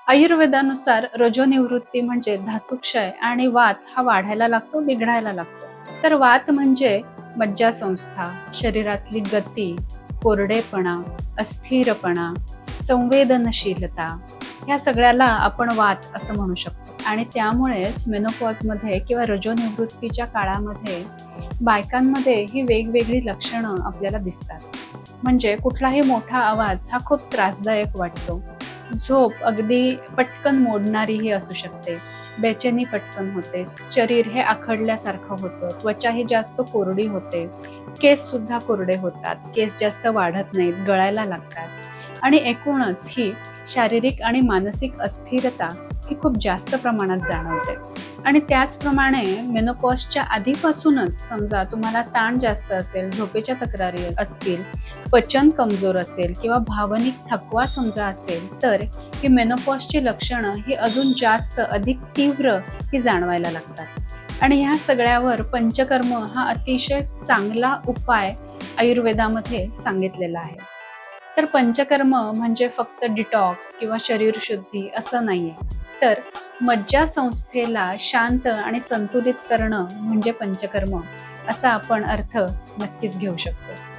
आयुर्वेदानुसार रजोनिवृत्ती म्हणजे धातुक्षय आणि वात हा वाढायला लागतो, बिघडायला लागतो. तर वात म्हणजे मज्जासंस्था, शरीरातली गती, कोरडेपणा, अस्थिरपणा, संवेदनशीलता, ह्या सगळ्याला आपण वात असं म्हणू शकतो. आणि त्यामुळेच मेनोपॉजमध्ये किंवा रजोनिवृत्तीच्या काळामध्ये बायकांमध्ये ही वेगवेगळी लक्षणं आपल्याला दिसतात. म्हणजे कुठलाही मोठा आवाज हा खूप त्रासदायक वाटतो. झोप अगदी पटकन मोडणारीही असू शकते. बेचैनी पटकन होते. शरीर हे आखडल्यासारखं होतं. त्वचा ही जास्त कोरडी होते. केस सुद्धा कोरडे होतात. केस जास्त वाढत नाहीत, गळायला लागतात. आणि एकूणच ही शारीरिक आणि मानसिक अस्थिरता ही खूप जास्त प्रमाणात जाणवते. आणि त्याचप्रमाणे मेनोपॉजच्या आधीपासूनच समजा तुम्हाला ताण जास्त असेल, झोपेच्या तक्रारी असतील, पचन कमजोर असेल किंवा भावनिक थकवा समजा असेल, तर ही मेनोपॉजची लक्षणं ही अजून जास्त अधिक तीव्र ही जाणवायला लागतात. आणि ह्या सगळ्यावर पंचकर्म हा अतिशय चांगला उपाय आयुर्वेदामध्ये सांगितलेला आहे. तर पंचकर्म म्हणजे फक्त डिटॉक्स किंवा शरीर शुद्धी असं नाहीये. तर मज्जासंस्थेला शांत आणि संतुलित करणं म्हणजे पंचकर्म असा आपण अर्थ नक्कीच घेऊ शकतो.